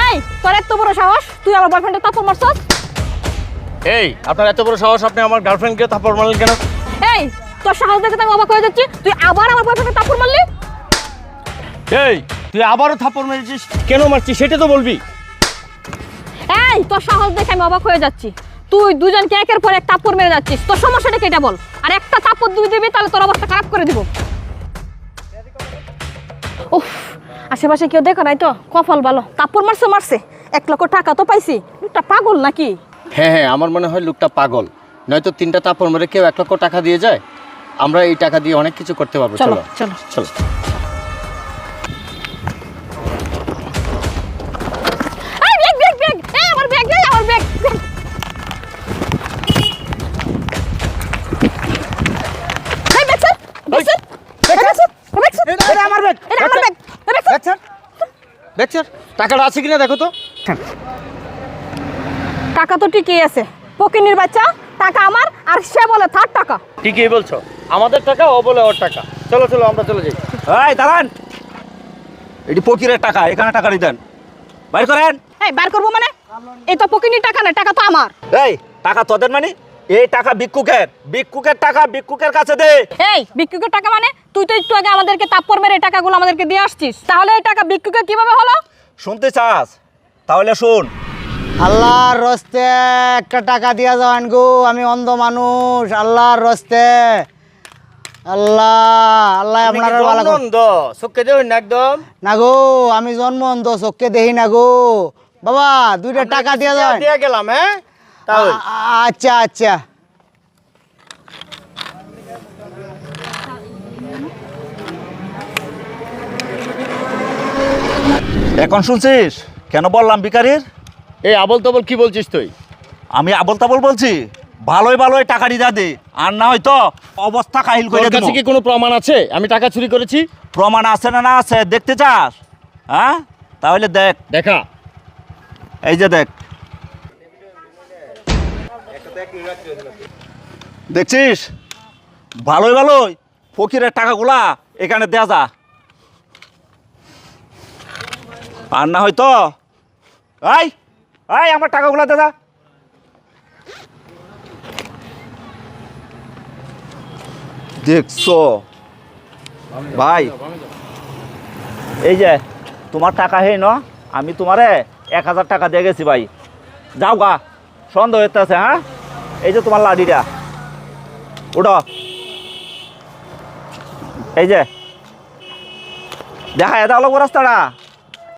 এই তোর এত বড় সাহস, তুই আমার বয়ফ্রেন্ডের থাপ্পড় মারছস? এই আপনার এত বড় সাহস, আপনি আমার গার্লফ্রেন্ডকে থাপ্পড় মারলেন কেন? এই তোর সাহস দেখে তো আমি অবাক হয়ে যাচ্ছি, তুই আবার আমার বয়ফ্রেন্ডের থাপ্পড় মারলি? এই তুই আবারও থাপ্পড় মেরেছিস, কেন মারছিস সেটা তো বলবি। এই তোর সাহস দেখে আমি অবাক হয়ে যাচ্ছি, তুই দুজনকে একের পর এক থাপ্পড় মেরে যাচ্ছিস, তোর সমস্যাটা কি এটা বল। আর একটা থাপ্পড় তুই দিবি তাহলে তোর অবস্থা খারাপ করে দিব। উফ, আশেপাশে কেউ দেখো নাই তো, কপাল ভালো, থাপ্পড় মারছে মারছে, 1 লক্ষ টাকা তো পাইছি। একটা পাগল নাকি? হ্যাঁ হ্যাঁ, আমার মনে হয় লোকটা পাগল, নয়তো 3টা থাপ্পড় মেরে কেউ 1 লক্ষ টাকা দিয়ে যায়। আমরা এই টাকা দিয়ে অনেক কিছু করতে পারবো। চলো চলো চলো চলো। এই ব্যাগ ব্যাগ ব্যাগ, এই আমার ব্যাগ, এই আমার ব্যাগ। এই bag sir, bag sir, bag sir, bag sir. এটা আমার ব্যাগ, এটা আমার bag, bag sir. Bag sir, bag sir, টাকাটা আছে কিনা দেখো তো। টাকা তো ঠিকই আছে, পকিনির বাচ্চা, টাকা আমার, আর সে বলে তার টাকা। ঠিকই বলছো, আমাদের টাকা, ও বলে ওর টাকা। চলো চলো আমরা চলে যাই। এই দাঁড়ান, এটি ফকিরের টাকা, এখানে টাকা দেন, বাইর করেন। এই বার করবো মানে? এই তো পকিনির টাকা না, টাকা তো আমার। এই টাকা তোদের মানে? এই টাকা ভিক্ষুকের, ভিক্ষুকের টাকা ভিক্ষুকের কাছে দে। এই ভিক্ষুকের টাকা মানে? তুই তো একটু আগে আমাদেরকে থাপ্পড় মেরে এই টাকাগুলো আমাদেরকে দিয়ে আসছিস, তাহলে এই টাকা ভিক্ষুকের কিভাবে হলো? শুনতে চাস? তাহলে শুন। আল্লাহর রস্তে একটা টাকা দিয়া যাবেন গো, আমি অন্ধ মানুষ, আল্লাহর রস্তে। আল্লাহ আল্লাহ আপনার ভালো করুন। চোখে দেবেন না একদম। না গো, আমি জন্ম অন্ধ, চোখকে দেখি না গো। বাবা 2টা টাকা দিয়া যাবেন। দিয়ে গেলাম। হ্যাঁ তাহলে আচ্ছা আচ্ছা। এখন শুনছিস কেন বললাম ভিখারির? এই আবল তাবল কি বলছিস তুই? আমি আবল তাবল বলছি? ভালোই ভালোই টাকা দিয়ে দে, আর না হয়তো অবস্থা কাহিল করে তোর দেব। কাছে কি কোনো প্রমাণ আছে আমি টাকা চুরি করেছি? প্রমাণ আছে না না আছে দেখতে চাস? হ্যাঁ তাহলে দেখ, দেখা। এই যে দেখ, দেখছিস? ভালোই ভালোই ফকিরের টাকাগুলা এখানে দেয়া যা, আর না হয়তো এই এই আমার টাকাগুলা দে যা। দেখছো ভাই, এই যে তোমার টাকা হেই ন, আমি তোমারে 1000 টাকা দিয়ে গেছি ভাই, যাও গা, সন্দেহ হইতেছে। হ্যাঁ এই যে তোমার লাডিটা, উঠো, এই যে দেখা এটা হলো রাস্তাটা।